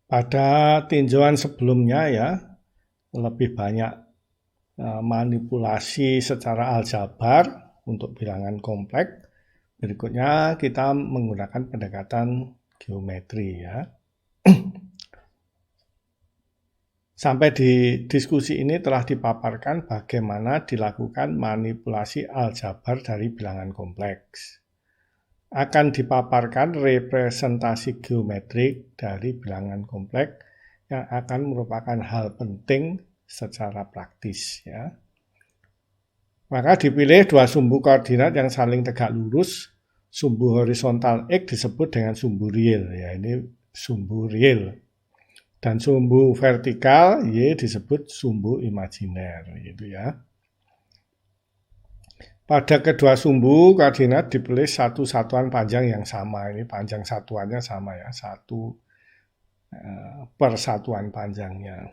Pada tinjauan sebelumnya ya, lebih banyak manipulasi secara aljabar untuk bilangan kompleks. Berikutnya kita menggunakan pendekatan geometri ya. Sampai di diskusi ini telah dipaparkan bagaimana dilakukan manipulasi aljabar dari bilangan kompleks. Akan dipaparkan representasi geometrik dari bilangan kompleks yang akan merupakan hal penting secara praktis ya. Maka dipilih dua sumbu koordinat yang saling tegak lurus. Sumbu horizontal X disebut dengan sumbu real ya, ini sumbu real. Dan sumbu vertikal Y disebut sumbu imajiner gitu ya. Pada kedua sumbu koordinat dipilih satu satuan panjang yang sama. Ini panjang satuannya sama ya, 1/satuan panjangnya.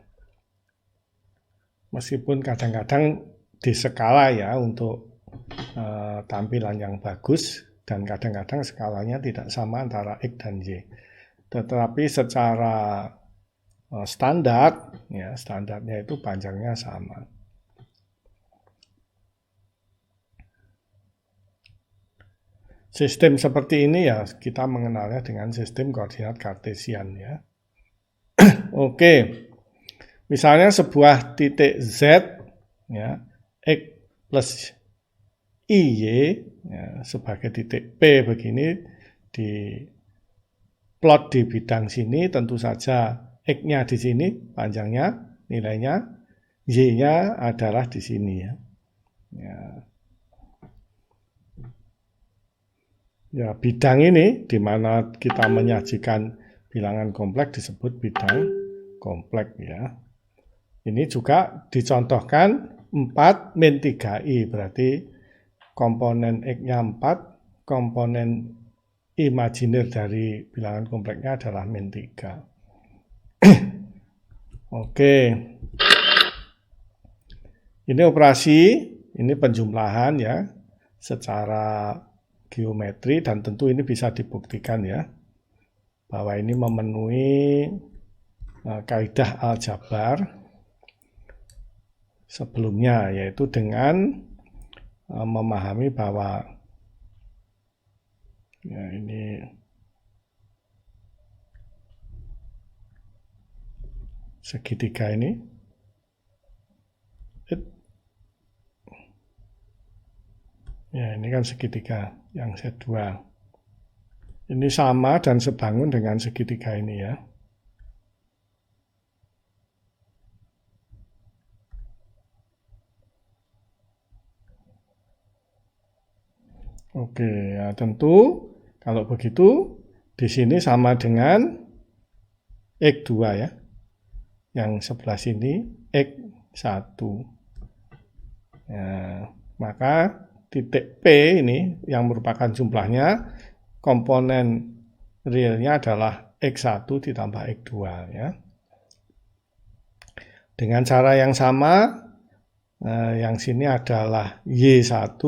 Meskipun kadang-kadang di skala ya untuk tampilan yang bagus, dan kadang-kadang skalanya tidak sama antara X dan Y. Tetapi secara standar, ya standarnya itu panjangnya sama. Sistem seperti ini ya kita mengenalnya dengan sistem koordinat kartesian ya. Oke, misalnya sebuah titik Z ya, X plus IY ya, sebagai titik P begini di plot di bidang sini, tentu saja X-nya di sini panjangnya, nilainya, Y-nya adalah di sini ya. Ya, bidang ini di mana kita menyajikan bilangan kompleks disebut bidang kompleks ya. Ini juga dicontohkan 4 min 3i, berarti komponen X-nya 4, komponen imajiner dari bilangan kompleksnya adalah min 3. Oke. Ini operasi, ini penjumlahan ya, secara geometri, dan tentu ini bisa dibuktikan ya, bahwa ini memenuhi kaidah aljabar sebelumnya, yaitu dengan memahami bahwa ya ini segitiga ini ya, ini kan segitiga yang Z2 ini sama dan sebangun dengan segitiga ini ya. Oke, ya tentu kalau begitu di sini sama dengan X2 ya. Yang sebelah sini X1. Ya, maka titik P ini yang merupakan jumlahnya, komponen realnya adalah X1 ditambah X2 ya. Dengan cara yang sama, yang sini adalah Y1,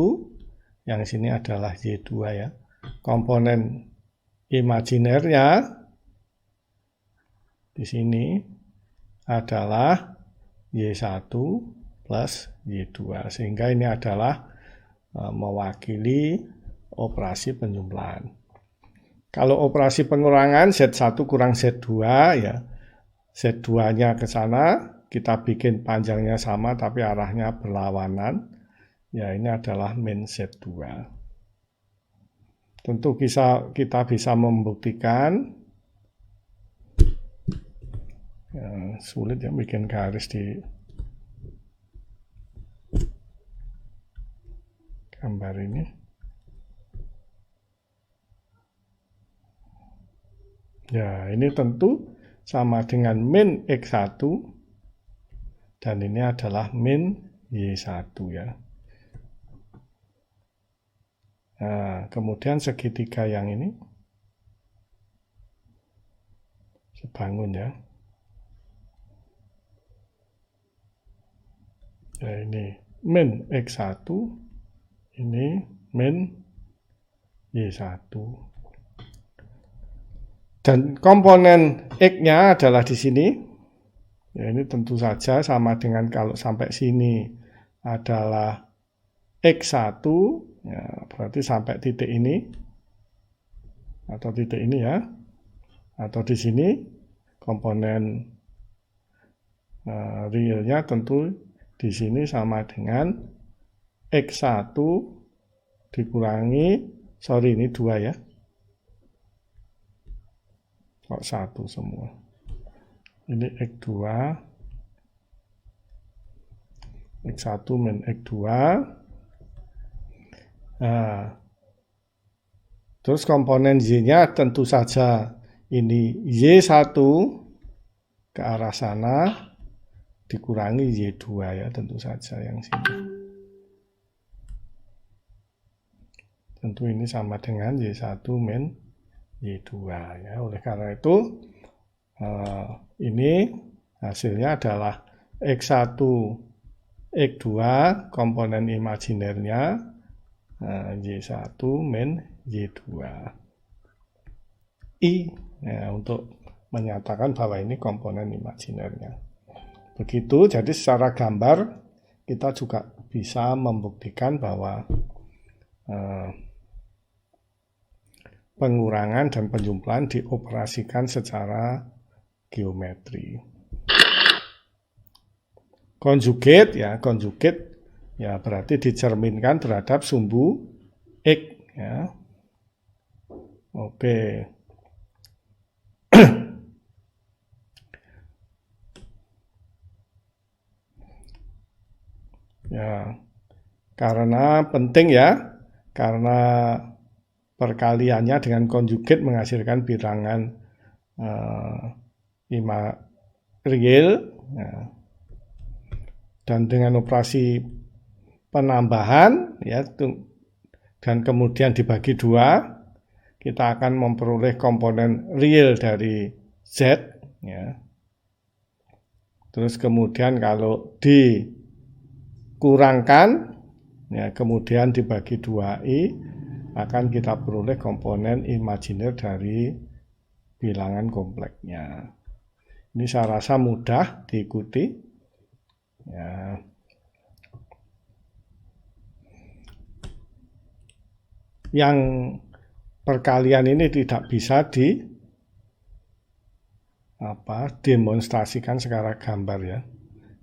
yang sini adalah Y2 ya. Komponen imajinernya di sini adalah Y1 plus Y2, sehingga ini adalah mewakili operasi penjumlahan. Kalau operasi pengurangan Z1 kurang Z2 ya, Z2-nya ke sana, kita bikin panjangnya sama tapi arahnya berlawanan. Ya, ini adalah min Z2. Tentu kita bisa membuktikan. Ya, sulit ya bikin garis di gambar ini. Ya, ini tentu sama dengan min X1 dan ini adalah min Y1 ya. Nah, kemudian segitiga yang ini sebangun ya. Ya, ini min X1, ini min Y1. Dan komponen X-nya adalah di sini. Ya, ini tentu saja sama dengan kalau sampai sini adalah X1, ya, berarti sampai titik ini, atau titik ini ya, atau di sini komponen realnya tentu di sini sama dengan X1 dikurangi, sorry ini 2 ya, kok 1 semua. Ini X2, X1 min X2. Nah, terus komponen Y-nya tentu saja ini Y1 ke arah sana dikurangi Y2 ya, tentu saja yang sini. Tentu ini sama dengan Y1 min Y2 ya. Oleh karena itu ini hasilnya adalah X1 X2 komponen imajinernya Y1 min Y2 I ya, untuk menyatakan bahwa ini komponen imajinernya. Begitu, jadi secara gambar kita juga bisa membuktikan bahwa pengurangan dan penjumlahan dioperasikan secara geometri. Konjugat ya berarti dicerminkan terhadap sumbu X ya. Oke. Ya, karena penting ya, karena perkaliannya dengan konjugat menghasilkan bilangan real ya. Dan dengan operasi penambahan ya, dan kemudian dibagi 2, kita akan memperoleh komponen real dari Z ya. Terus kemudian kalau dikurangkan ya, kemudian dibagi 2i, akan kita peroleh komponen imajiner dari bilangan kompleksnya. Ini saya rasa mudah diikuti ya. Yang perkalian ini tidak bisa demonstrasikan secara gambar ya,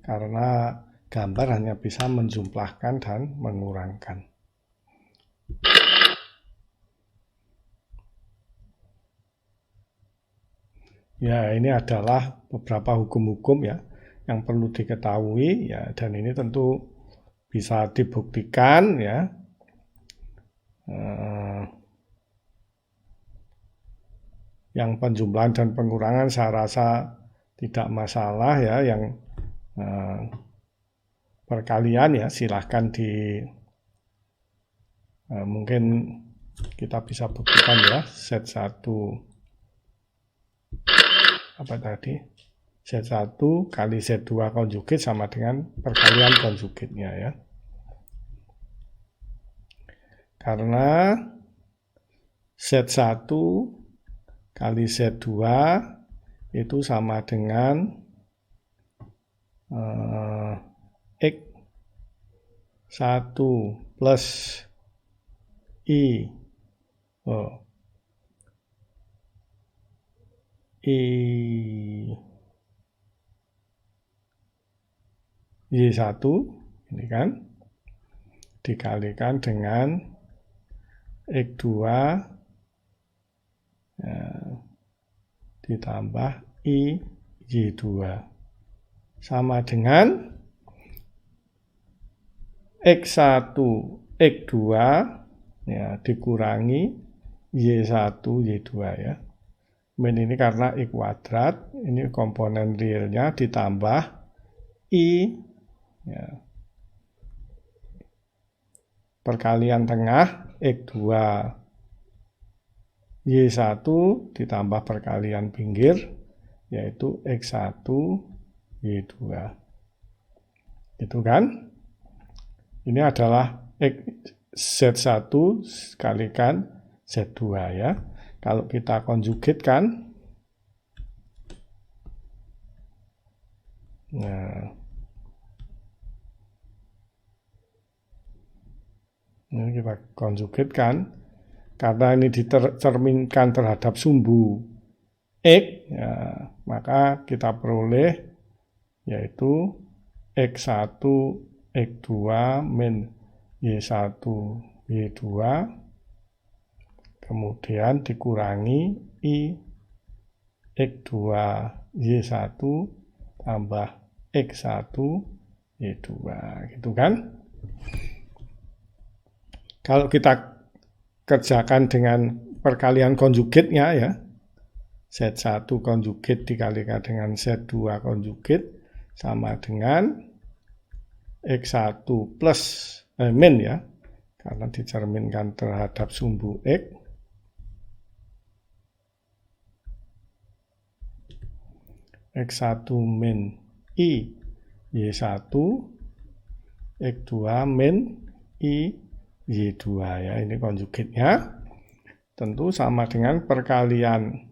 karena gambar hanya bisa menjumlahkan dan mengurangkan. Ya, ini adalah beberapa hukum-hukum ya yang perlu diketahui ya, dan ini tentu bisa dibuktikan ya. Yang penjumlahan dan pengurangan saya rasa tidak masalah ya, yang perkalian ya silahkan mungkin kita bisa buktikan ya, Z1 Z1 kali Z2 konjugat sama dengan perkalian konjugatnya ya. Karena Z1 kali Z2 itu sama dengan X1 plus I Y1 ini kan dikalikan dengan X2 ya, ditambah I Y2 sama dengan X1 X2 ya, dikurangi Y1 Y2 ya. Min ini karena I kuadrat, ini komponen realnya ditambah I ya. Perkalian tengah X2 Y1 ditambah perkalian pinggir yaitu X1 Y2. Itu kan? Ini adalah Z1 kalikan Z2 ya. Kalau kita konjugatkan Nah, ini kita konjugatkan. Karena ini dicerminkan terhadap sumbu X, ya, maka kita peroleh yaitu X1, X2 min Y1, Y2, kemudian dikurangi I X2, Y1 tambah X1, Y2, gitu kan? Kalau kita kerjakan dengan perkalian konjugatnya ya, Z1 konjugat dikalikan dengan Z2 konjugat sama dengan X1 plus min ya, karena dicerminkan terhadap sumbu X. X1 min I Y1, X2 min I Y2 ya, ini konjugatnya. Tentu sama dengan perkalian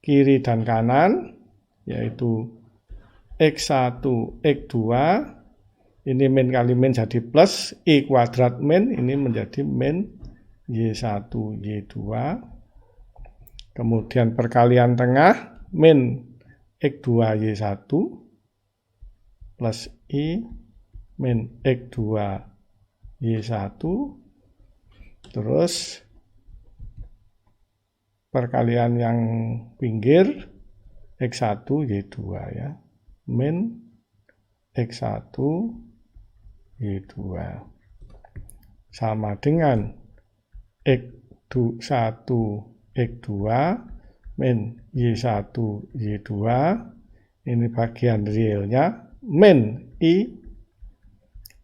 kiri dan kanan, yaitu X1, X2, ini min kali min jadi plus, I kuadrat min, ini menjadi min Y1, Y2. Kemudian perkalian tengah, min X2, Y1, plus I min X2, Y1, terus perkalian yang pinggir X1, Y2 ya, min X1, Y2 sama dengan X1, X2 min Y1, Y2, ini bagian realnya, min I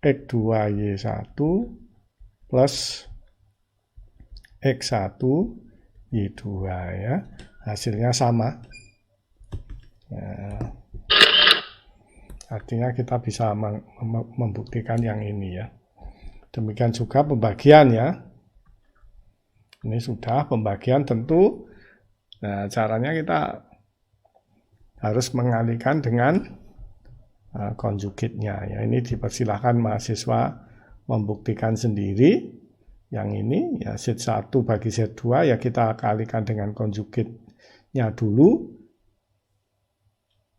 X2, Y1 plus X1, Y2 ya, hasilnya sama. Nah, artinya kita bisa membuktikan yang ini ya. Demikian juga pembagian ya. Ini sudah pembagian tentu. Nah, caranya kita harus mengalihkan dengan konjugatnya ya. Ini dipersilahkan mahasiswa membuktikan sendiri. Yang ini ya, Z1 bagi Z2 ya kita kalikan dengan konjugatnya dulu,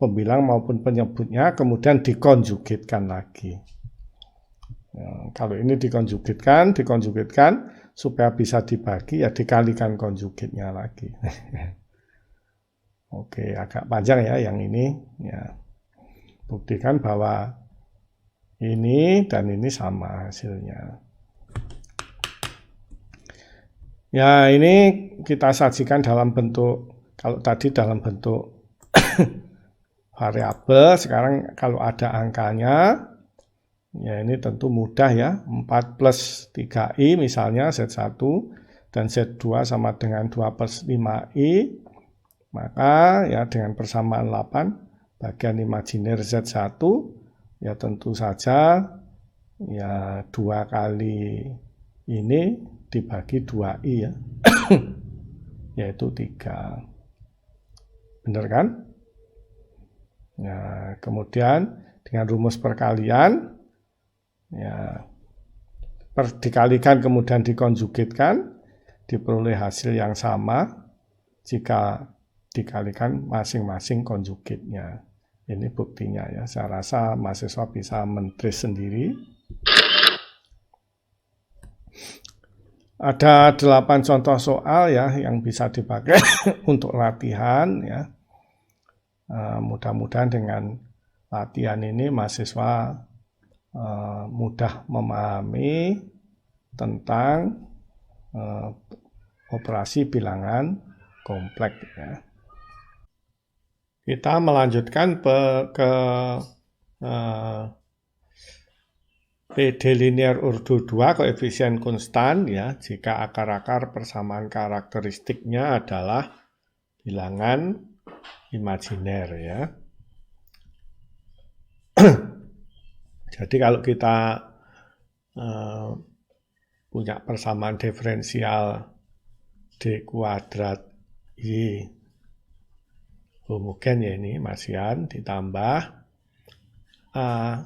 pembilang maupun penyebutnya, kemudian dikonjugatkan lagi. Ya, kalau ini dikonjugatkan supaya bisa dibagi ya dikalikan konjugatnya lagi. Oke, agak panjang ya yang ini ya. Buktikan bahwa ini dan ini sama hasilnya. Ya, ini kita sajikan dalam bentuk, kalau tadi dalam bentuk variabel, sekarang kalau ada angkanya, ya ini tentu mudah ya, 4 plus 3i misalnya Z1, dan Z2 sama dengan 2 plus 5i, maka ya dengan persamaan 8, bagian imajiner Z1, ya tentu saja ya 2 kali ini dibagi 2i ya, yaitu 3. Benar kan? Ya, kemudian dengan rumus perkalian, ya dikalikan kemudian dikonjugatkan, diperoleh hasil yang sama jika dikalikan masing-masing konjugatnya. Ini buktinya ya. Saya rasa mahasiswa bisa men-trace sendiri. Ada 8 contoh soal ya yang bisa dipakai untuk latihan ya. Mudah-mudahan dengan latihan ini mahasiswa mudah memahami tentang operasi bilangan kompleks ya. Kita melanjutkan ke PD linear ordo 2 koefisien konstan ya, jika akar-akar persamaan karakteristiknya adalah bilangan imajiner ya. Jadi kalau kita punya persamaan diferensial D kuadrat Y homogen ya ini masian ditambah A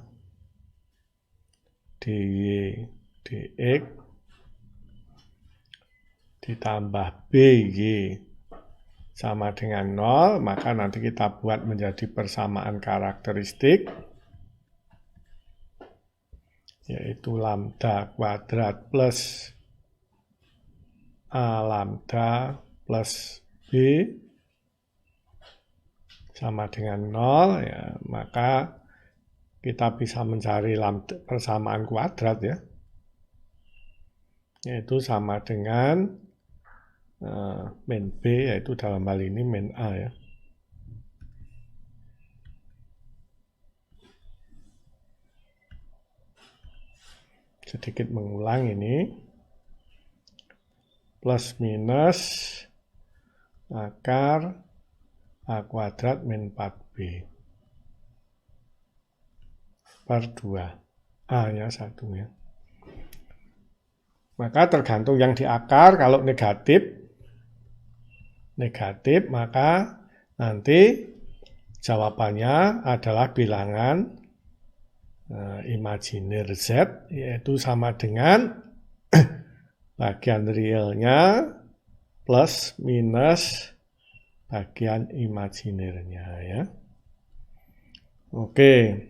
dy dx ditambah BY sama dengan 0, maka nanti kita buat menjadi persamaan karakteristik, yaitu lambda kuadrat plus A lambda plus B sama dengan 0, ya, maka kita bisa mencari lambda, persamaan kuadrat ya, yaitu sama dengan min B, yaitu dalam hal ini min A ya. Sedikit mengulang ini. Plus minus akar A kuadrat min 4B per 2. A-nya 1 ya. Maka tergantung yang di akar, kalau negatif, maka nanti jawabannya adalah bilangan imajiner Z, yaitu sama dengan bagian realnya plus minus bagian imajinernya ya. Oke.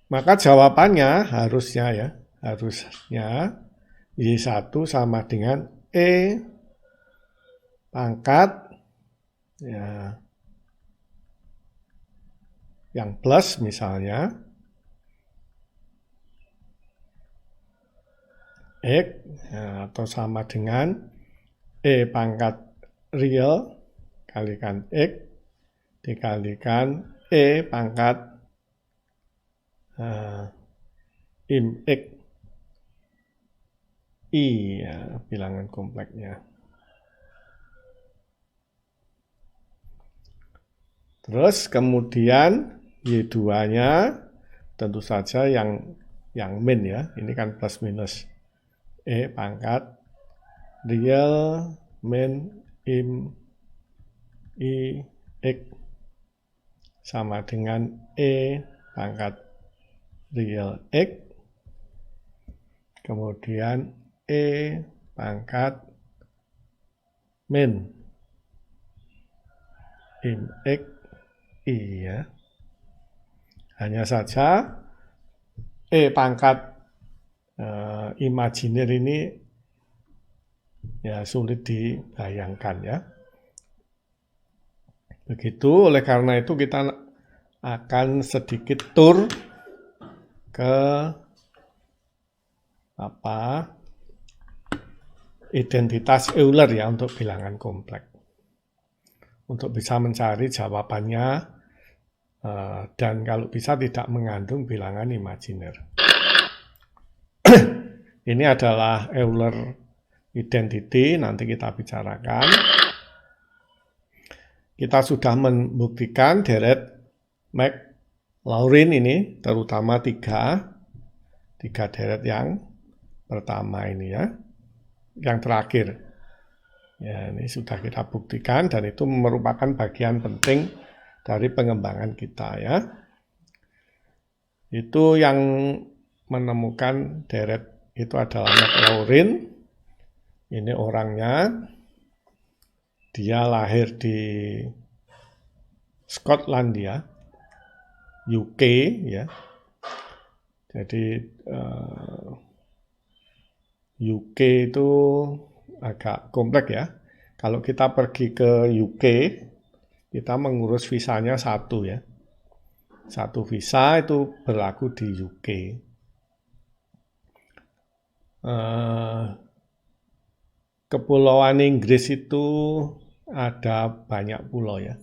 Maka jawabannya harusnya Y1 sama dengan E pangkat ya, yang plus misalnya X ya, atau sama dengan E pangkat real kalikan X dikalikan E pangkat im X I ya, bilangan kompleksnya. Terus kemudian Y2-nya tentu saja yang min ya. Ini kan plus minus E pangkat real min im I X sama dengan E pangkat real X kemudian E pangkat min im X I ya. Hanya saja E pangkat imajiner ini ya sulit dibayangkan ya. Begitu, oleh karena itu kita akan sedikit tur ke identitas Euler ya untuk bilangan kompleks. Untuk bisa mencari jawabannya dan kalau bisa tidak mengandung bilangan imajiner. Ini adalah Euler identity, nanti kita bicarakan. Kita sudah membuktikan deret Maclaurin ini, terutama tiga deret yang pertama ini ya, yang terakhir. Ya, ini sudah kita buktikan dan itu merupakan bagian penting dari pengembangan kita ya. Itu yang menemukan deret itu adalah Maclaurin. Ini orangnya, dia lahir di Skotlandia, UK ya. Jadi UK itu agak kompleks ya. Kalau kita pergi ke UK, kita mengurus visanya satu ya. Satu visa itu berlaku di UK. Kepulauan Inggris itu ada banyak pulau ya.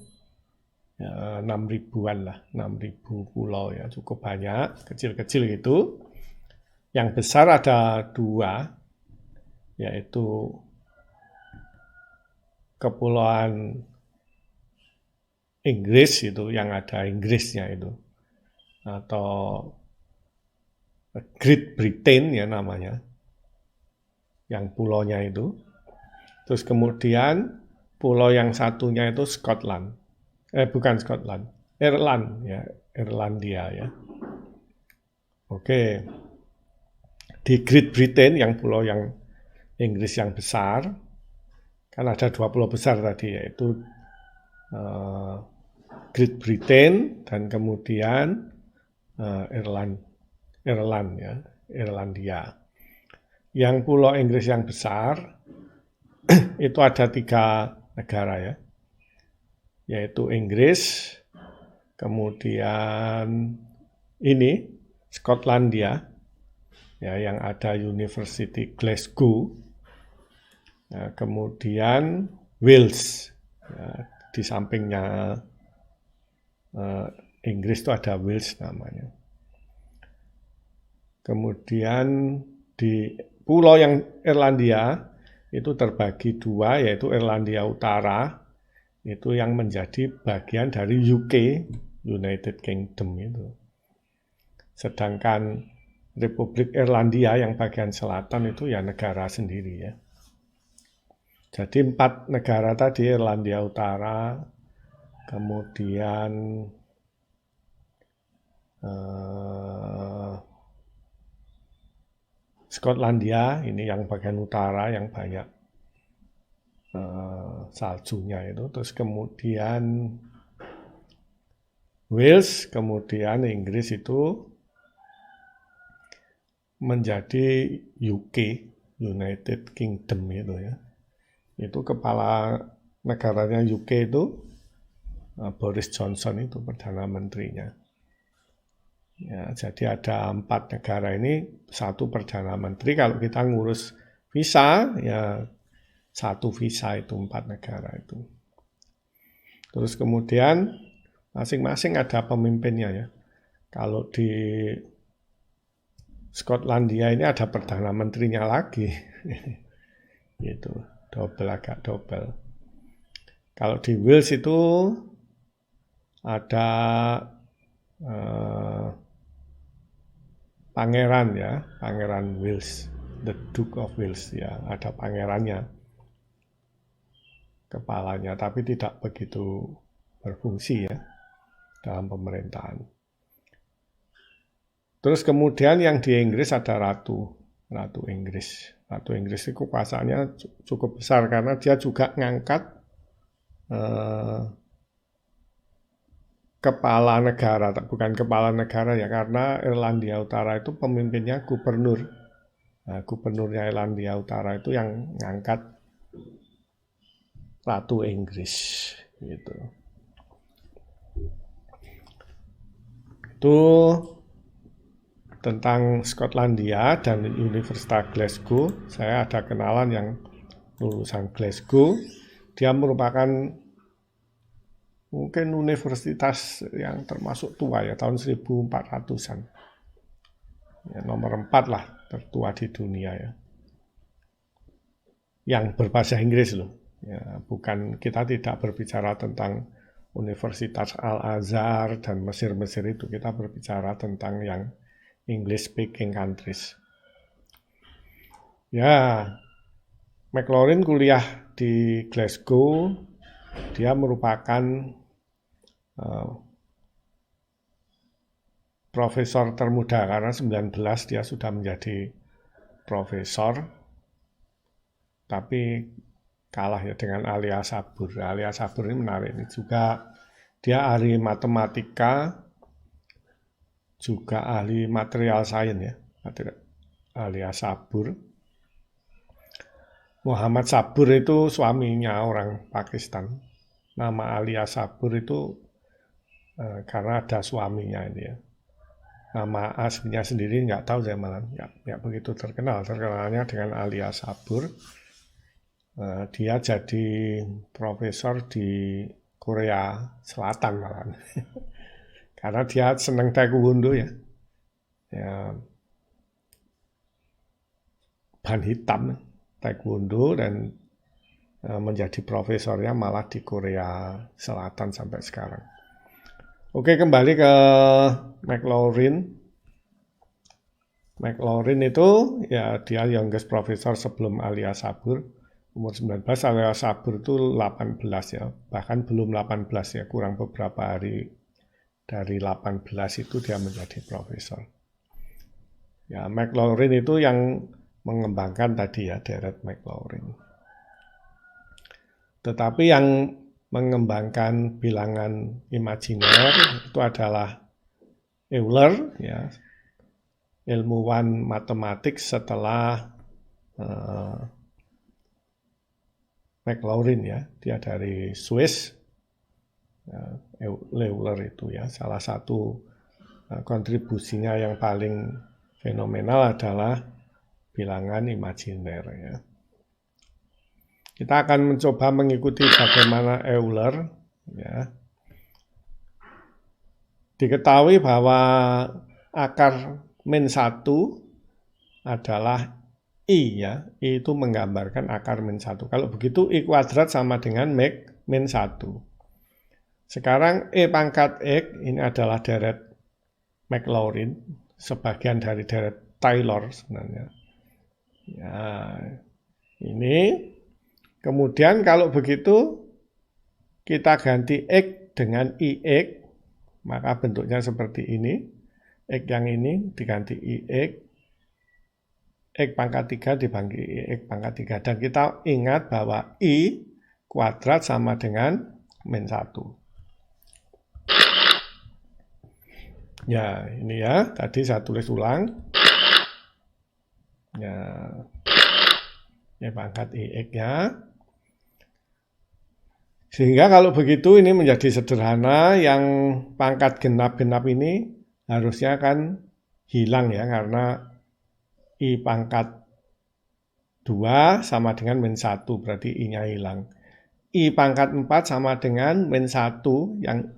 6.000-an lah, 6.000 pulau ya, cukup banyak, kecil-kecil gitu. Yang besar ada 2, yaitu Kepulauan Inggris itu, yang ada Inggrisnya itu, atau Great Britain ya namanya, yang pulaunya itu. Terus kemudian pulau yang satunya itu Scotland. Bukan Scotland, Ireland ya, Irlandia ya. Oke. Di Great Britain yang pulau yang Inggris yang besar, kan ada 2 pulau besar tadi yaitu Great Britain dan kemudian Ireland ya, Irlandia. Yang pulau Inggris yang besar itu ada 3 negara ya, yaitu Inggris, kemudian ini Skotlandia ya, yang ada University Glasgow, ya, kemudian Wales ya, di sampingnya Inggris itu ada Wales namanya. Kemudian di pulau yang Irlandia itu terbagi 2, yaitu Irlandia Utara itu yang menjadi bagian dari UK, United Kingdom itu. Sedangkan Republik Irlandia yang bagian selatan itu ya negara sendiri ya. Jadi 4 negara tadi, Irlandia Utara, kemudian Skotlandia, ini yang bagian utara yang banyak saljunya itu, terus kemudian Wales, kemudian Inggris itu menjadi UK, United Kingdom itu ya. Itu kepala negaranya UK itu Boris Johnson itu Perdana Menterinya. Ya, jadi ada 4 negara ini, 1 Perdana Menteri. Kalau kita ngurus visa, ya 1 visa itu 4 negara itu. Terus kemudian masing-masing ada pemimpinnya ya. Kalau di Skotlandia ini ada Perdana Menterinya lagi. Gitu, agak double. Kalau di Wales itu ada pangeran ya, Pangeran Wales, the Duke of Wales ya, ada pangerannya, kepalanya, tapi tidak begitu berfungsi ya dalam pemerintahan. Terus kemudian yang di Inggris ada Ratu Inggris. Ratu Inggris itu kekuasaannya cukup besar karena dia juga ngangkat kepala negara, bukan kepala negara ya, karena Irlandia Utara itu pemimpinnya gubernur. Nah, gubernurnya Irlandia Utara itu yang ngangkat Ratu Inggris gitu. Itu tentang Skotlandia dan Universitas Glasgow. Saya ada kenalan yang lulusan Glasgow. Dia merupakan mungkin universitas yang termasuk tua ya, tahun 1400-an. Ya, nomor 4 lah tertua di dunia ya. Yang berbahasa Inggris loh. Ya, bukan, kita tidak berbicara tentang Universitas Al-Azhar dan Mesir-Mesir itu. Kita berbicara tentang yang English speaking countries. Ya, Maclaurin kuliah di Glasgow. Dia merupakan profesor termuda karena 19 dia sudah menjadi profesor, tapi kalah ya dengan Alia Sabur. Alia Sabur ini menarik, ini juga dia ahli matematika, juga ahli material sains ya, Alia Sabur. Muhammad Sabur itu suaminya orang Pakistan. Nama Alia Sabur itu karena ada suaminya ini ya. Nama aslinya sendiri nggak tahu saya malah, nggak begitu terkenal. Terkenalnya dengan Alia Sabur. Dia jadi profesor di Korea Selatan malah. Karena dia senang taekwondo ya. Ban hitam taekwondo dan menjadi profesornya malah di Korea Selatan sampai sekarang. Oke, kembali ke Maclaurin. Maclaurin itu ya dia youngest professor sebelum Alia Sabur. umur 19 alias Sabur itu 18 ya, bahkan belum 18 ya, kurang beberapa hari dari 18 itu dia menjadi profesor. Ya, Maclaurin itu yang mengembangkan tadi ya, deret Maclaurin. Tetapi yang mengembangkan bilangan imajiner itu adalah Euler, ya, ilmuwan matematik setelah Maclaurin ya, dia dari Swiss. Euler itu ya, salah satu kontribusinya yang paling fenomenal adalah bilangan imajiner ya. Kita akan mencoba mengikuti bagaimana Euler ya. Diketahui bahwa akar min 1 adalah I ya. I itu menggambarkan akar min 1. Kalau begitu I kuadrat sama dengan min 1. Sekarang E pangkat X ini adalah deret Maclaurin, sebagian dari deret Taylor sebenarnya. Ya, ini kemudian kalau begitu kita ganti X dengan IX, maka bentuknya seperti ini. X yang ini diganti IX, X pangkat 3 dibagi X pangkat 3. Dan kita ingat bahwa I kuadrat sama dengan min 1. Ya, ini ya, tadi saya tulis ulang. Ya, ini pangkat IX ya. Sehingga kalau begitu ini menjadi sederhana, yang pangkat genap-genap ini harusnya kan hilang ya, karena I pangkat 2 sama dengan min 1, berarti I-nya hilang. I pangkat 4 sama dengan min 1, yang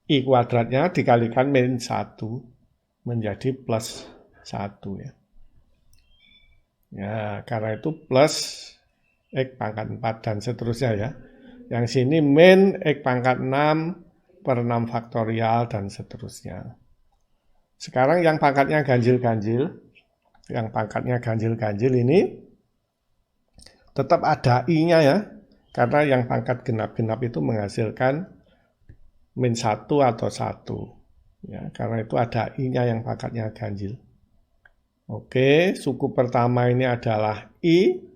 I kuadratnya dikalikan min 1 menjadi plus 1 ya. Ya, karena itu plus X pangkat 4 dan seterusnya ya. Yang sini min X pangkat 6 per 6 faktorial dan seterusnya. Sekarang yang pangkatnya ganjil-ganjil, ini tetap ada I-nya ya. Karena yang pangkat genap-genap itu menghasilkan min 1 atau 1. Ya, karena itu ada I-nya yang pangkatnya ganjil. Oke, suku pertama ini adalah I.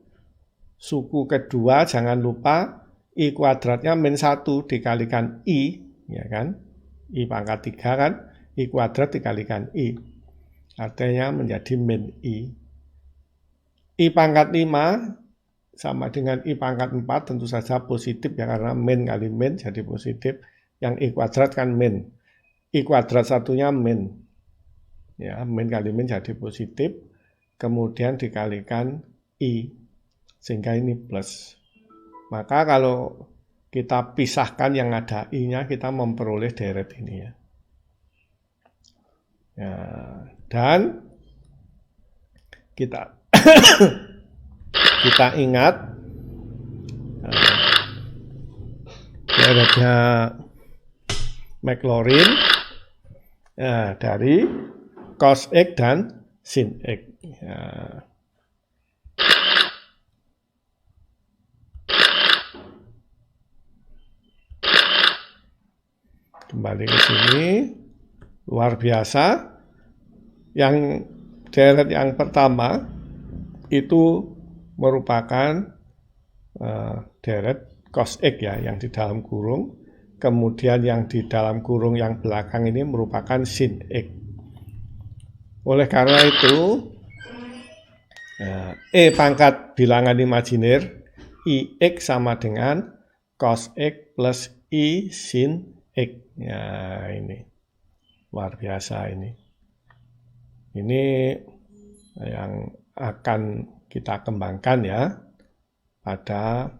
Suku kedua jangan lupa I kuadratnya min 1 dikalikan I, ya kan? I pangkat 3 kan? I kuadrat dikalikan I. Artinya menjadi min I. I pangkat 5 sama dengan I pangkat 4 tentu saja positif ya, karena min kali min jadi positif. Yang I kuadrat kan min. I kuadrat satunya min. Ya, min kali min jadi positif. Kemudian dikalikan I. Sehingga ini plus. Maka kalau kita pisahkan yang ada I-nya, kita memperoleh deret ini ya. Ya, dan kita kita ingat deretnya Maclaurin ya, dari cos X dan sin X. Ya. Kembali ke sini, luar biasa. Yang deret yang pertama itu merupakan deret cos X ya, yang di dalam kurung. Kemudian yang di dalam kurung yang belakang ini merupakan sin X. Oleh karena itu, E pangkat bilangan imajiner, IX sama dengan cos X plus I sin X. Ya, ini luar biasa ini. Ini yang akan kita kembangkan ya pada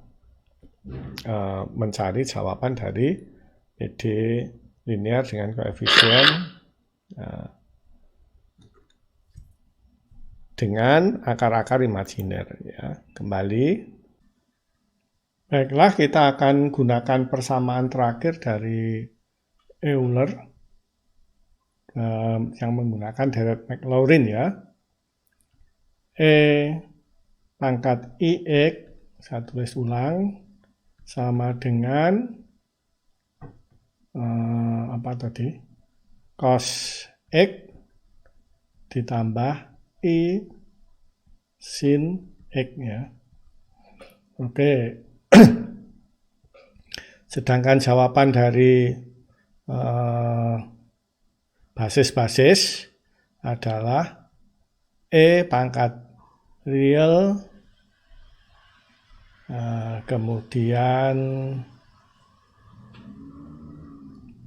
mencari jawaban dari PD linear dengan koefisien dengan akar-akar imajiner ya. Kembali, baiklah, kita akan gunakan persamaan terakhir dari Euler yang menggunakan deret Maclaurin ya. E pangkat IX saya tulis ulang, sama dengan apa tadi? Cos X ditambah I sin X ya. Oke. Sedangkan jawaban dari basis-basis adalah E pangkat real, kemudian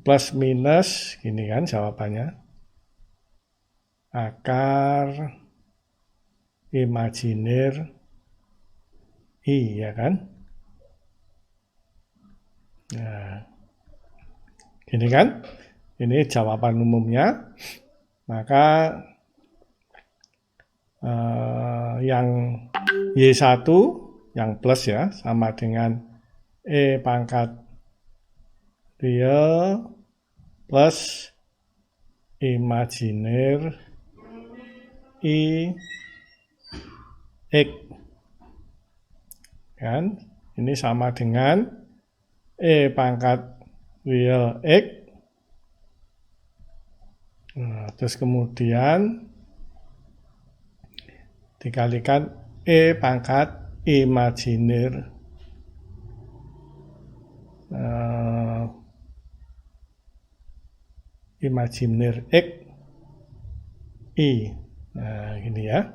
plus minus, gini kan jawabannya, akar imajiner I, ya kan? Nah, gini kan? Ini jawaban umumnya. Maka yang Y1 yang plus ya, sama dengan E pangkat real plus imajiner I X. Kan? Ini sama dengan E pangkat real X. Nah, terus kemudian dikalikan E pangkat imajiner imajiner X I. Nah, gini ya.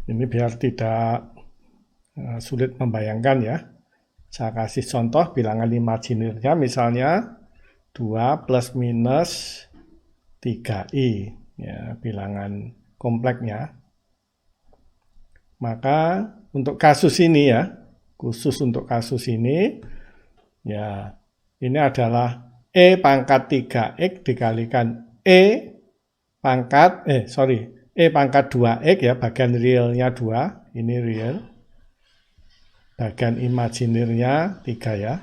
Ini biar tidak sulit membayangkan ya. Saya kasih contoh bilangan imajinernya, misalnya 2 plus minus 3i, ya, bilangan kompleksnya. Maka untuk kasus ini ya, khusus untuk kasus ini, ya, ini adalah E pangkat 3x dikalikan E pangkat, E pangkat 2x ya, bagian realnya 2, ini real. Bagian imajinernya 3 ya,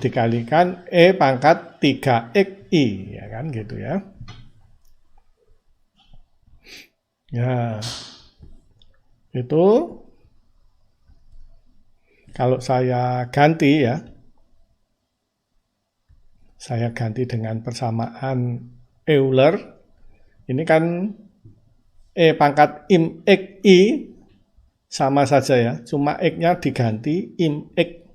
dikalikan E pangkat 3xi, ya kan gitu ya. Ya, itu kalau saya ganti ya, saya ganti dengan persamaan Euler, ini kan E pangkat im xi sama saja ya, cuma X-nya diganti im X.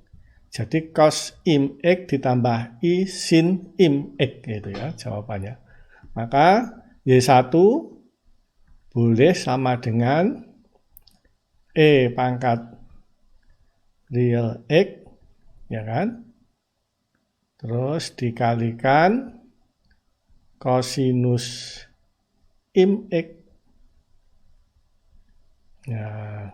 Jadi cos im X ditambah I sin im X, gitu ya jawabannya. Maka Y1 boleh sama dengan E pangkat real X, ya kan? Terus dikalikan kosinus im X. Ya,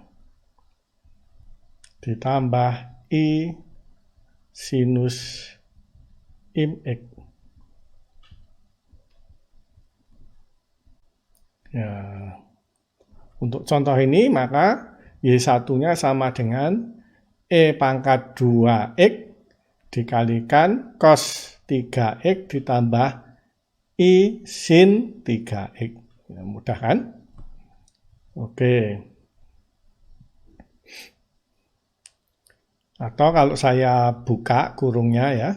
ditambah I sinus im X. Ya, untuk contoh ini maka Y1-nya sama dengan E pangkat 2X dikalikan cos 3X ditambah I sin 3X. Ya, mudah kan? Oke. Atau kalau saya buka kurungnya ya.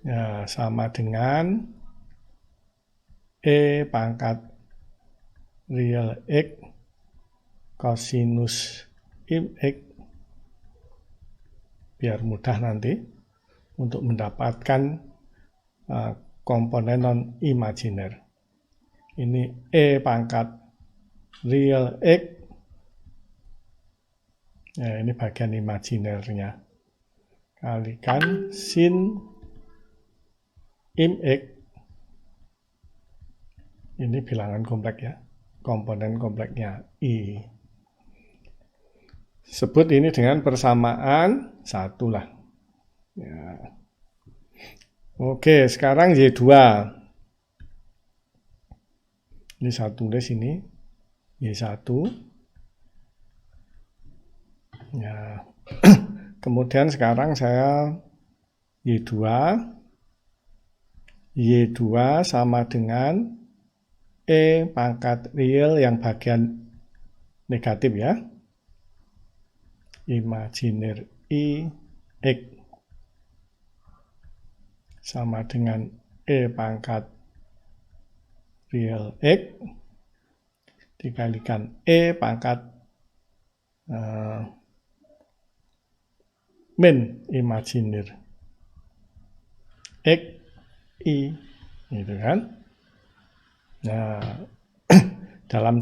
Ya, sama dengan E pangkat real X kosinus im X. Biar mudah nanti untuk mendapatkan komponen non-imajiner. Ini E pangkat real X. Ya, ini bagian imajinernya. Kalikan sin im X. Ini bilangan kompleks ya. Komponen kompleksnya I. Sebut ini dengan persamaan 1 lah. Ya. Oke, sekarang Y2. Ini saya tulis ini. Y1. Ya. Kemudian sekarang saya Y2. Y2 sama dengan E pangkat real yang bagian negatif ya. Imajiner I X sama dengan E pangkat real X dikalikan E pangkat min imajiner X I, gitu kan. Nah, dalam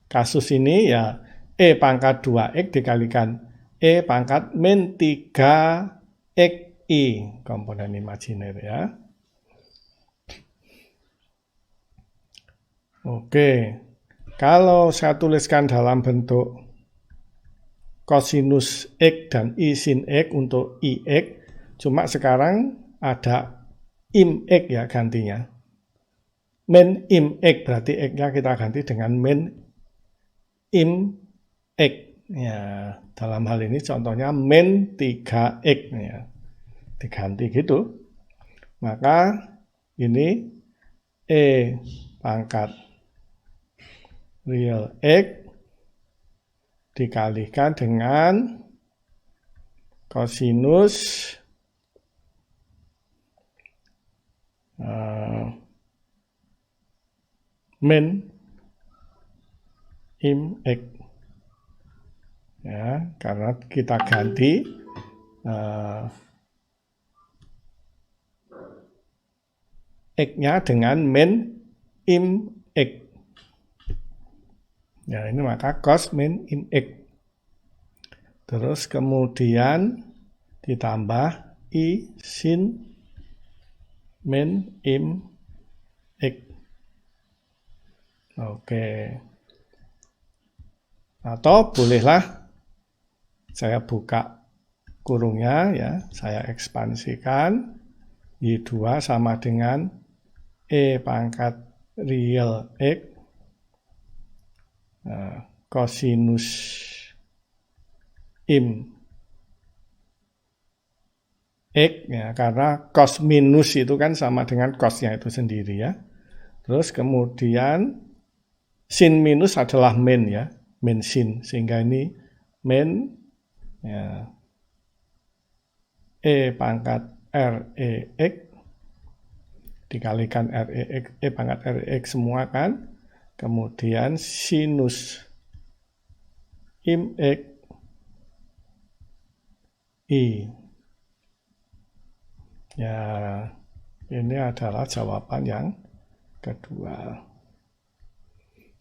kasus ini ya E pangkat 2X dikalikan E pangkat min 3XI komponen imajiner ya. Oke, kalau saya tuliskan dalam bentuk kosinus X dan I sin X untuk IX, cuma sekarang ada im X ya gantinya. Min im X, berarti X-nya kita ganti dengan min im X. Ya, dalam hal ini contohnya min 3X ya. Diganti gitu. Maka ini E pangkat real X dikalikan dengan kosinus min im X ya, karena kita ganti X-nya dengan min im X. Ya, ini maka cos min im X. Terus kemudian ditambah I sin min im X. Oke. Atau bolehlah saya buka kurungnya ya, saya ekspansikan Y2 sama dengan E pangkat real X kosinus im X ya, karena cos minus itu kan sama dengan cosnya itu sendiri ya. Terus kemudian sin minus adalah min ya, min sin, sehingga ini min ya, E pangkat REX dikalikan REX, E pangkat REX semua kan, kemudian sinus im X I. Ya, ini adalah jawaban yang kedua.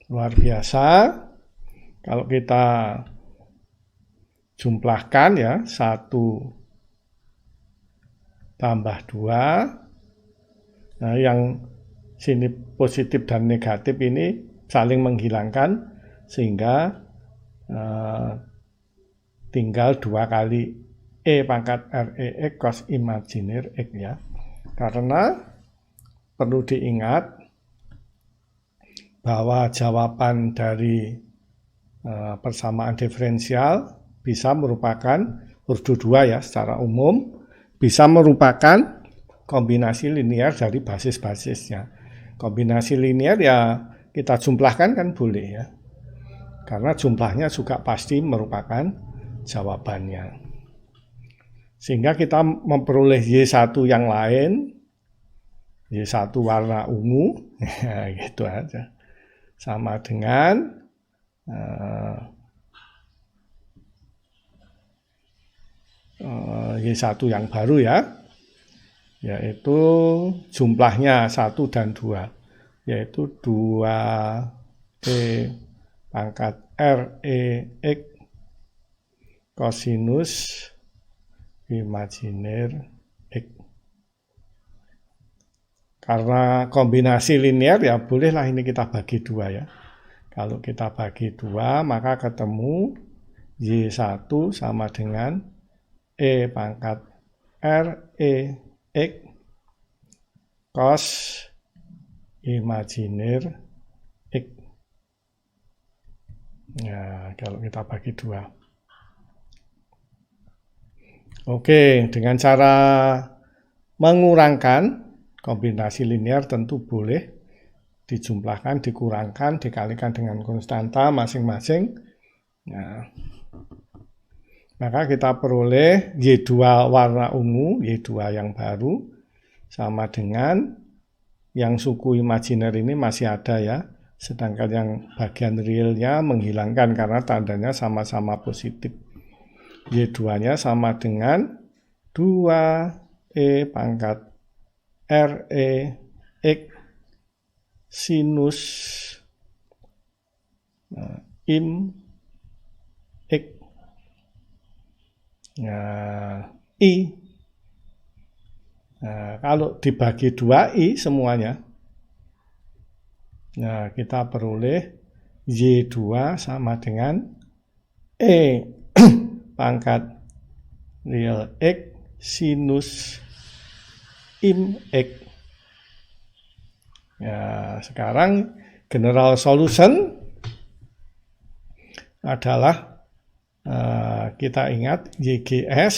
Luar biasa. Kalau kita jumlahkan ya, 1 tambah 2. Nah, yang sini positif dan negatif ini saling menghilangkan, sehingga tinggal 2 kali E pangkat REX cos imajiner X ya. Karena perlu diingat bahwa jawaban dari persamaan diferensial bisa merupakan ordo 2 ya, secara umum bisa merupakan kombinasi linear dari basis-basisnya. Kombinasi linear ya kita jumlahkan kan boleh ya, karena jumlahnya juga pasti merupakan jawabannya. Sehingga kita memperoleh Y1 yang lain, Y1 warna ungu, gitu aja. Sama dengan Y1 yang baru ya, yaitu jumlahnya 1 dan 2, yaitu 2E pangkat REX kosinus imajiner X. Karena kombinasi linear ya bolehlah ini kita bagi 2 ya. Kalau kita bagi 2 maka ketemu Y1 sama dengan E pangkat REX cos imajiner X. Ya, kalau kita bagi 2. Oke, dengan cara mengurangkan kombinasi linear tentu boleh dijumlahkan, dikurangkan, dikalikan dengan konstanta masing-masing. Nah, maka kita peroleh Y2 warna ungu, Y2 yang baru, sama dengan yang suku imajiner ini masih ada ya. Sedangkan yang bagian realnya menghilangkan karena tandanya sama-sama positif. Y2-nya sama dengan 2E pangkat RE X sinus im X I. Nah, kalau dibagi 2I semuanya, nah kita peroleh Y2 sama dengan E pangkat real X sinus im X. Ya, sekarang general solution adalah kita ingat YGS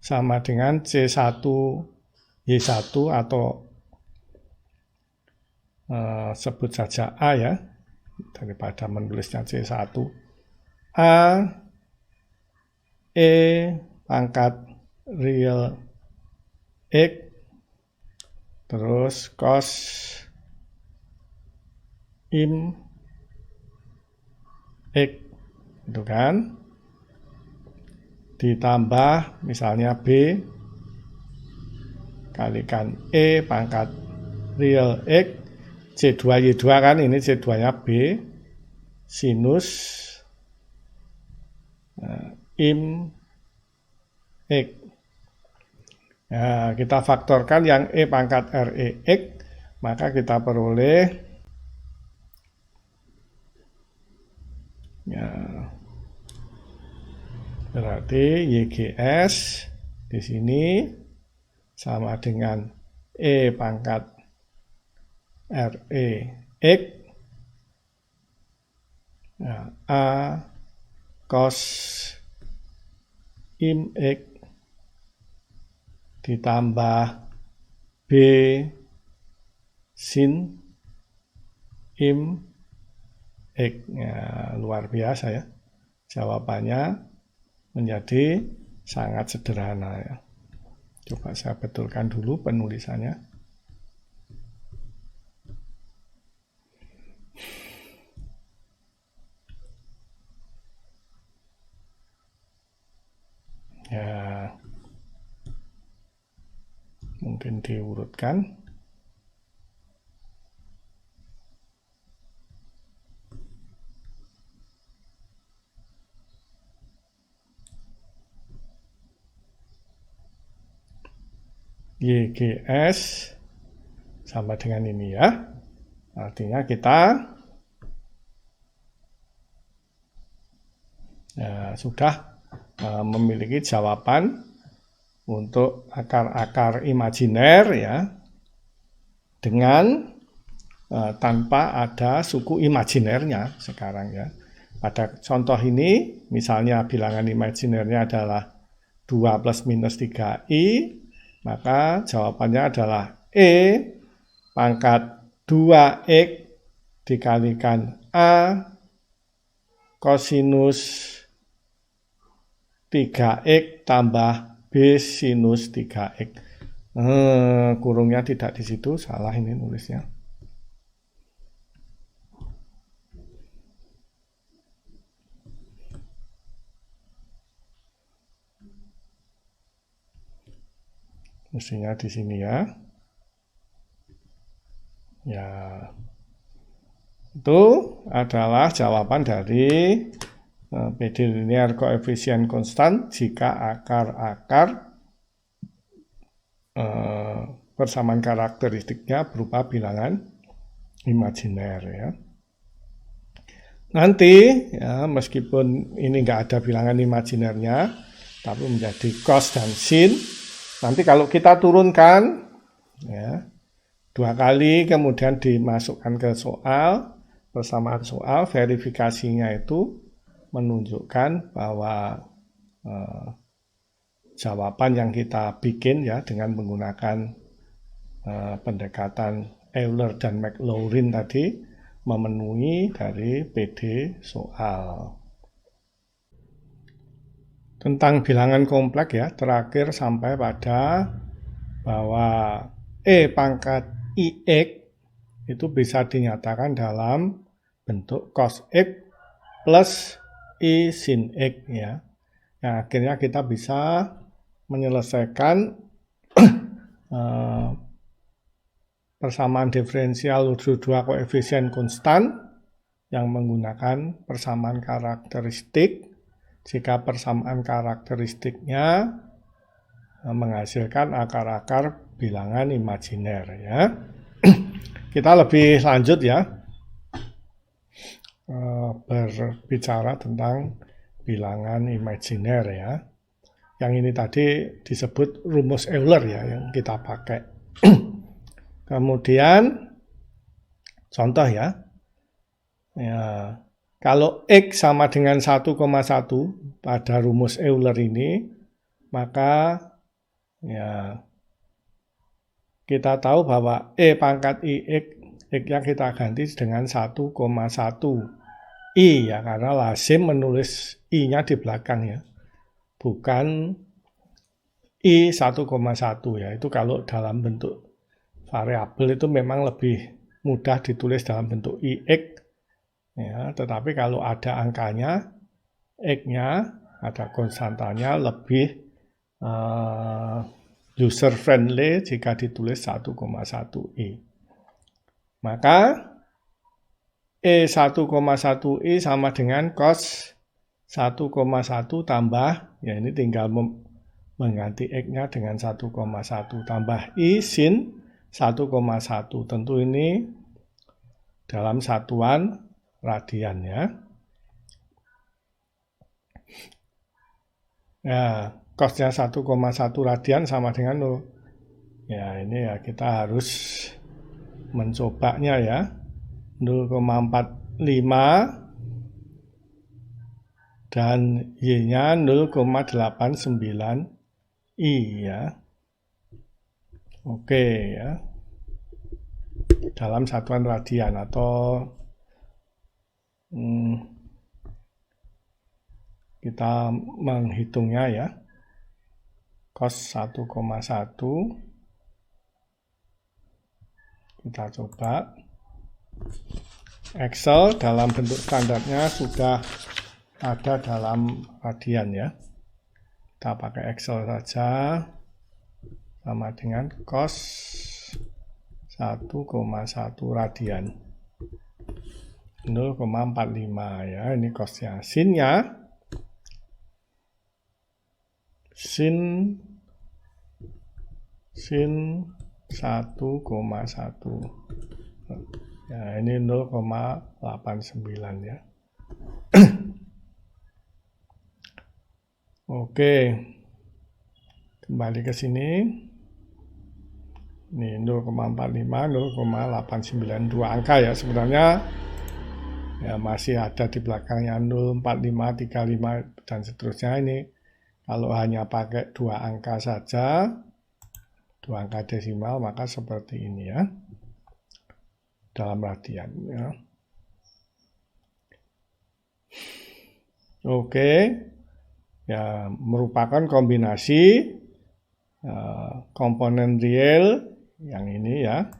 sama dengan C1 Y1 atau sebut saja A ya, daripada menulisnya C1. A E pangkat real X terus cos im X, itu kan, ditambah misalnya B kalikan E pangkat real X C2Y2 kan, ini C2-nya B sinus im X. Nah, kita faktorkan yang E pangkat REX, maka kita peroleh ya, berarti YGS di sini sama dengan E pangkat REX nah, A cos im X ditambah B sin im X. Ya, luar biasa ya. Jawabannya menjadi sangat sederhana ya. Coba saya betulkan dulu penulisannya. Ya, mungkin diurutkan. YGS sama dengan ini ya. Artinya kita sudah memiliki jawaban untuk akar-akar imajiner ya, dengan tanpa ada suku imajinernya sekarang ya. Pada contoh ini misalnya bilangan imajinernya adalah 2 plus minus 3i, maka jawabannya adalah E pangkat 2X dikalikan A kosinus 3X tambah B sinus 3X. Kurungnya tidak di situ, salah ini nulisnya. Mestinya di sini ya. Ya, itu adalah jawaban dari PD linear koefisien konstan jika akar-akar persamaan karakteristiknya berupa bilangan imajiner ya. Nanti ya, meskipun ini nggak ada bilangan imajinernya, tapi menjadi cos dan sin. Nanti kalau kita turunkan ya, 2 kali kemudian dimasukkan ke soal, persamaan soal, verifikasinya itu menunjukkan bahwa jawaban yang kita bikin ya dengan menggunakan pendekatan Euler dan Maclaurin tadi memenuhi dari PD soal. Tentang bilangan kompleks ya, terakhir sampai pada bahwa E pangkat IX itu bisa dinyatakan dalam bentuk cos X plus I sin X ya. Yang akhirnya kita bisa menyelesaikan persamaan diferensial dua koefisien konstan yang menggunakan persamaan karakteristik. Jika persamaan karakteristiknya menghasilkan akar-akar bilangan imajiner ya. Kita lebih lanjut ya berbicara tentang bilangan imajiner ya. Yang ini tadi disebut rumus Euler ya yang kita pakai. Kemudian contoh ya. Kalau X sama dengan 1,1 pada rumus Euler ini, maka ya kita tahu bahwa E pangkat IX, X-nya kita ganti dengan 1,1 I ya, karena lazim menulis I-nya di belakang ya, bukan I 1,1 ya. Itu kalau dalam bentuk variabel itu memang lebih mudah ditulis dalam bentuk IX ya, tetapi kalau ada angkanya, X-nya, ada konstantanya lebih user friendly jika ditulis 1,1 I. Maka E 1,1 I sama dengan cos 1,1 tambah, ya ini tinggal mengganti X-nya dengan 1,1 tambah I sin 1,1. Tentu ini dalam satuan radian ya. Ya, cosnya 1,1 radian sama dengan 0. Ya, ini ya kita harus mencobanya ya. 0,45 dan Y-nya 0,89 I ya. Oke ya. Dalam satuan radian atau kita menghitungnya ya, cos 1,1 kita coba. Excel dalam bentuk standarnya sudah ada dalam radian ya, kita pakai Excel saja, sama dengan cos 1,1 radian 0,45 ya. Ini cosnya. Sinnya sin 1,1 ya, ini 0,89 ya. Oke, kembali ke sini. Ini 0,45, 0,89, dua angka ya sebenarnya ya, masih ada di belakangnya 0,45, 35 dan seterusnya. Ini kalau hanya pakai dua angka saja, dua angka desimal, maka seperti ini ya, dalam radian ya. Oke ya, merupakan kombinasi komponen real yang ini ya,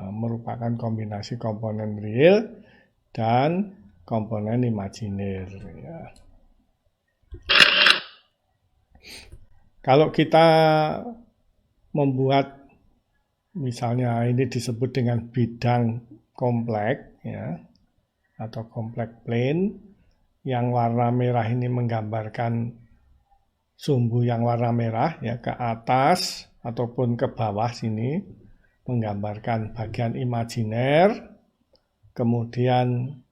merupakan kombinasi komponen real dan komponen imajiner ya. Kalau kita membuat misalnya ini disebut dengan bidang kompleks ya, atau kompleks plane, yang warna merah ini menggambarkan sumbu yang warna merah ya, ke atas ataupun ke bawah sini menggambarkan bagian imajiner, kemudian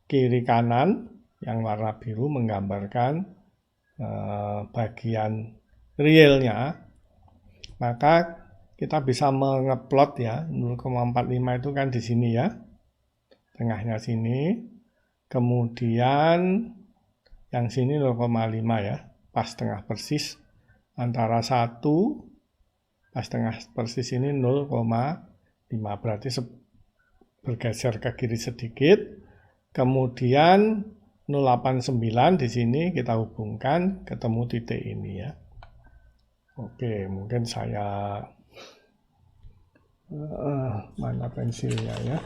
kiri kanan yang warna biru menggambarkan bagian realnya. Maka kita bisa mengeplot ya, 0,45 itu kan di sini ya, tengahnya sini. Kemudian Yang sini 0,5 ya, pas tengah persis. Antara 1 pas tengah persis ini 0,5, berarti bergeser ke kiri sedikit. Kemudian 0,89 di sini kita hubungkan ketemu titik ini ya. Oke, mungkin saya mana pensilnya ya.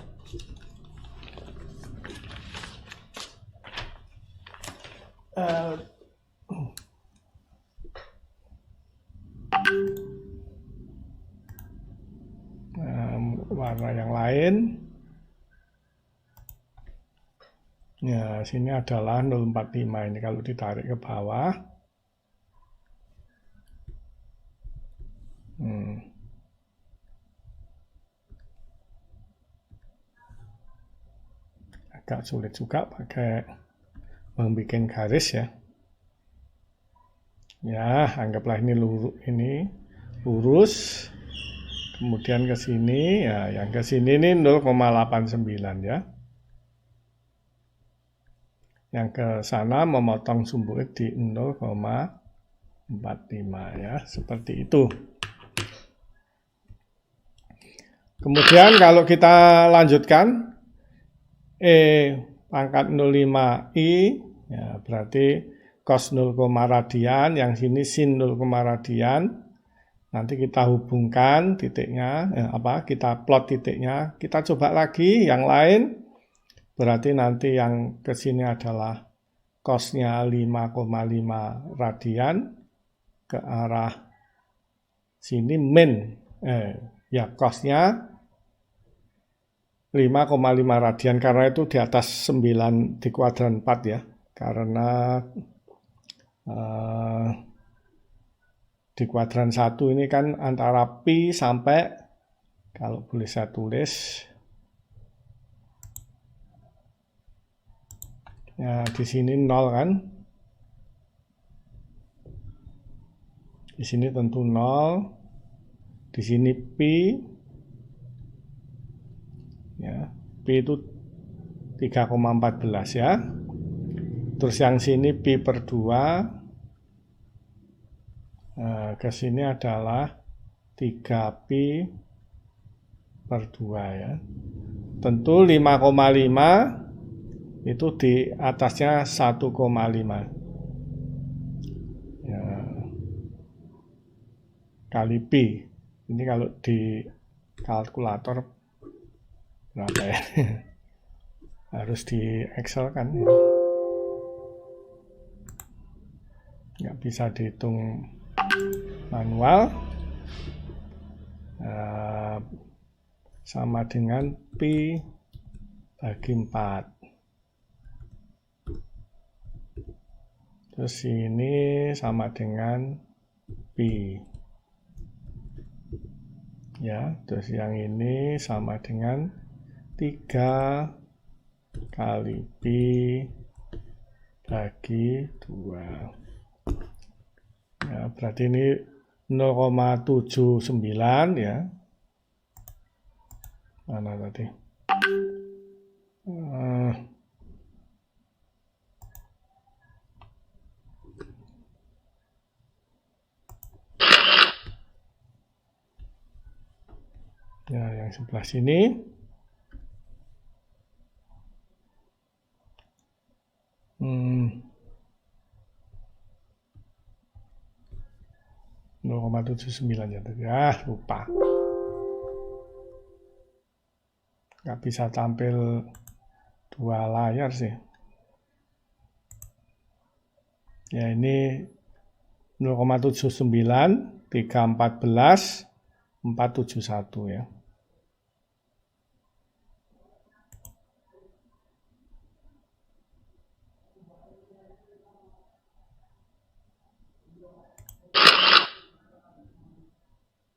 Warna yang lain. Ya, sini adalah 0,45 ini kalau ditarik ke bawah. Agak sulit juga pakai membuat garis ya. Ya, anggaplah ini lurus. Kemudian ke sini, ya yang ke sini ini 0,89 ya. Yang ke sana memotong sumbu di 0,45 ya, seperti itu. Kemudian kalau kita lanjutkan pangkat 05i, ya berarti cos 0, radian, yang sini sin 0, radian. Nanti kita hubungkan titiknya, kita plot titiknya. Kita coba lagi yang lain. Berarti nanti yang ke sini adalah cosnya 5,5 radian ke arah sini min. Ya cosnya 5,5 radian karena itu di atas 9 di kuadran 4 ya. Karena di kuadran 1 ini kan antara pi sampai, kalau boleh saya tulis, ya di sini 0 kan. Di sini tentu 0. Di sini pi. Ya, pi itu 3,14 ya. Terus yang sini pi per 2. Nah, ke sini adalah 3pi per 2 ya. Tentu 5,5 itu di atasnya 1,5 ya, kali pi. Ini kalau di kalkulator berapa ya? Harus di Excel kan ya. Nggak bisa dihitung manual. Sama dengan pi bagi 4. Terus ini sama dengan pi. Ya, terus yang ini sama dengan 3 kali pi bagi 2. Ya, berarti ini 0,79 ya. Mana tadi? Ya, yang sebelah sini. 0,79 ya tadi. Lupa. Nggak bisa tampil 2 layar sih. Ya ini 0,79, 314, 471 ya.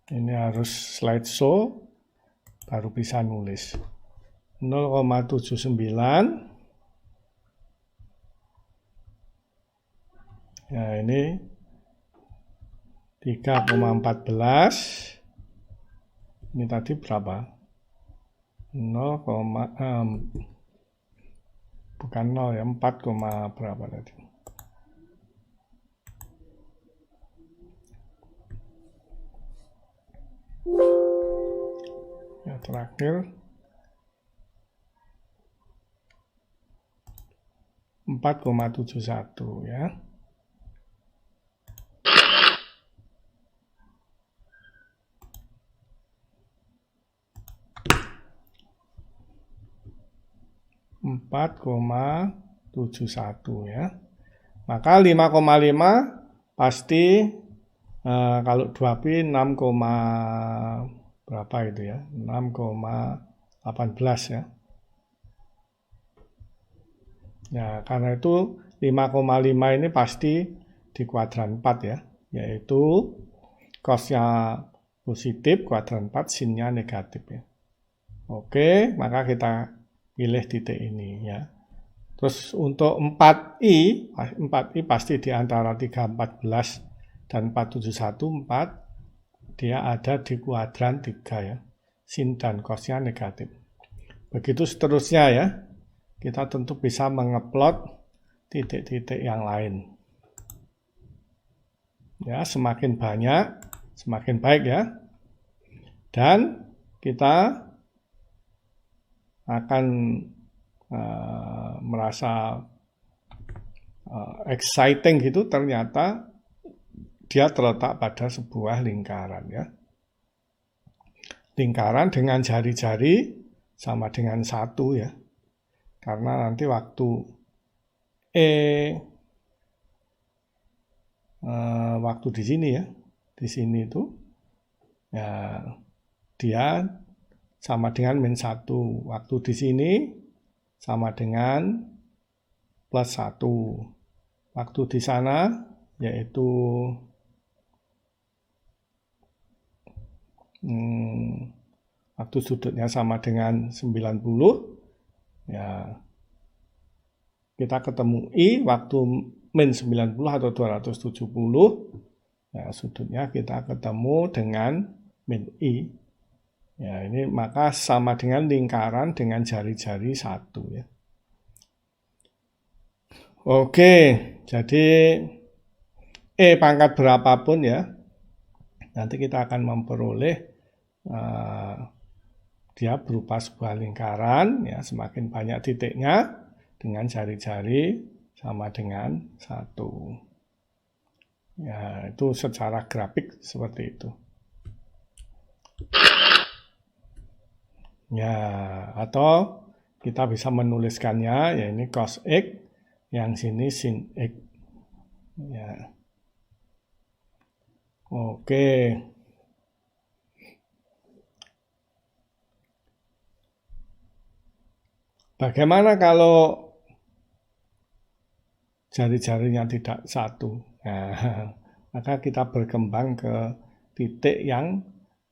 Ini harus slideshow baru bisa nulis. 0,79. Ya ini 3,14. Ini tadi berapa? 0, bukan 0 ya, 4, berapa tadi? terakhir 4,71 ya. ya. Maka 5,5 pasti kalau 2pi 6, berapa itu ya? 6,18 ya. Ya, karena itu 5,5 ini pasti di kuadran 4 ya, yaitu cosnya positif, kuadran 4 sinnya negatif ya. Oke, maka kita pilih titik ini ya. Terus untuk 4i pasti di antara 314 dan 471, 4 dia ada di kuadran 3 ya. Sin dan cosnya negatif. Begitu seterusnya ya. Kita tentu bisa mengeplot titik-titik yang lain. Ya, semakin banyak, semakin baik ya. Dan kita akan merasa exciting gitu, ternyata dia terletak pada sebuah lingkaran ya. Lingkaran dengan jari-jari sama dengan 1 ya. Karena nanti waktu waktu di sini ya, di sini itu ya dia sama dengan min 1. Waktu di sini sama dengan plus 1. Waktu di sana yaitu waktu sudutnya sama dengan 90. Ya, kita ketemu I waktu min 90 atau 270. Ya, sudutnya kita ketemu dengan min I. Ya, ini maka sama dengan lingkaran dengan jari-jari 1 ya. Oke, jadi pangkat berapapun ya, nanti kita akan memperoleh dia berupa sebuah lingkaran ya, semakin banyak titiknya dengan jari-jari sama dengan 1. Ya, itu secara grafik seperti itu. Ya, atau kita bisa menuliskannya, ya ini cos X, yang sini sin X. Ya. Oke. Bagaimana kalau jari-jarinya tidak 1? Nah, maka kita berkembang ke titik yang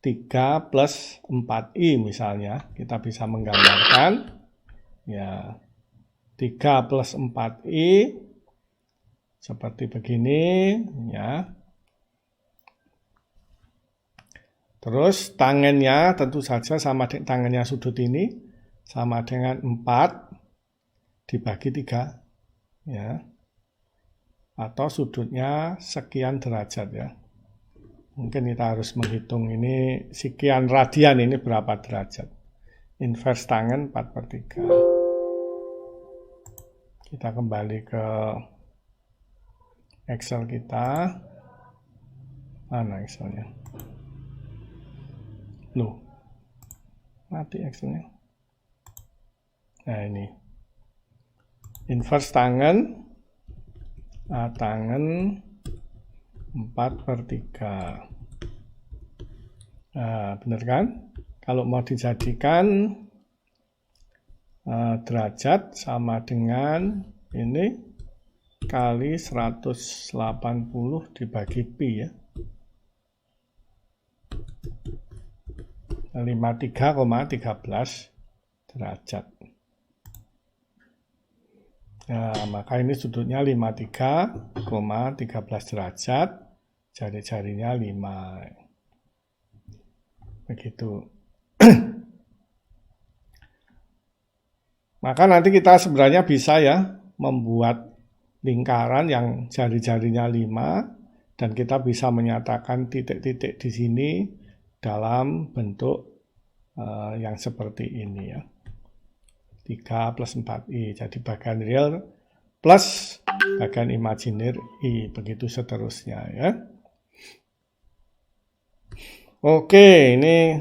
3 plus 4i misalnya. Kita bisa menggambarkan ya 3 plus 4i seperti begini ya. Terus tangennya tentu saja sama dengan tangennya sudut ini sama dengan 4 dibagi 3 ya. Atau sudutnya sekian derajat ya. Mungkin kita harus menghitung ini sekian radian, ini berapa derajat. Inverse tangen 4/3. Kita kembali ke Excel kita. Mana Excelnya? Loh, mati Excelnya. Nah ini. Inverse tangen. Tangen 4/3. Nah, benar kan? Kalau mau dijadikan derajat sama dengan ini kali 180 dibagi pi ya. 53,13 derajat. Nah, maka ini sudutnya 53,13 derajat, jari-jarinya 5. Begitu. Maka nanti kita sebenarnya bisa ya membuat lingkaran yang jari-jarinya 5 dan kita bisa menyatakan titik-titik di sini dalam bentuk yang seperti ini ya. 3 plus 4i. Jadi bagian real plus bagian imajiner i. Begitu seterusnya ya. Oke, ini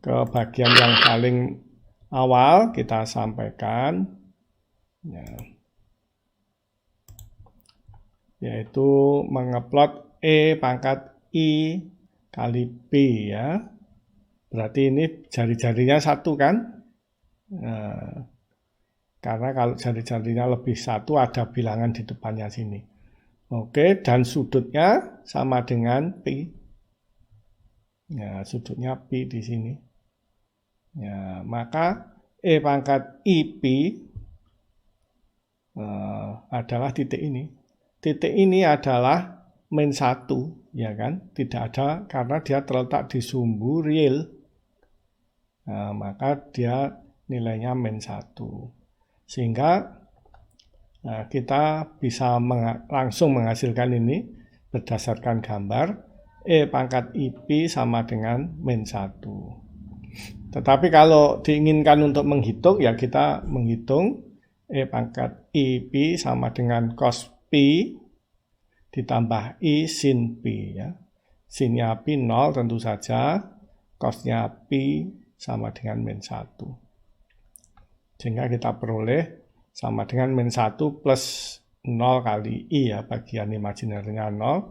ke bagian yang paling awal kita sampaikan. Ya. Yaitu mengeplot E pangkat I kali B ya. Berarti ini jari-jarinya satu kan? Nah, karena kalau jari-jarinya lebih satu ada bilangan di depannya sini. Oke, dan sudutnya sama dengan Pi. Ya, sudutnya Pi di sini. Ya, maka E pangkat IP adalah titik ini. Titik ini adalah min 1, ya kan? Tidak ada karena dia terletak di sumbu real. Nah, maka dia nilainya min 1. Sehingga kita bisa langsung menghasilkan ini berdasarkan gambar E pangkat IP sama dengan min 1. Tetapi kalau diinginkan untuk menghitung, ya kita menghitung E pangkat IP sama dengan cos Pi ditambah I sin Pi ya. Sinnya Pi 0 tentu saja, cosnya Pi sama dengan min 1. Sehingga kita peroleh sama dengan min 1 plus 0 kali I ya, bagian imajinernya 0,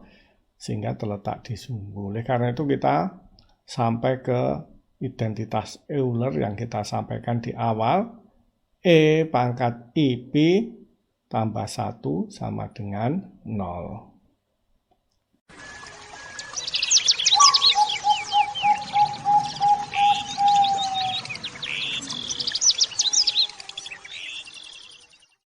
sehingga terletak di sumbu. Oleh karena itu kita sampai ke identitas Euler yang kita sampaikan di awal, E pangkat IP tambah 1 sama dengan 0.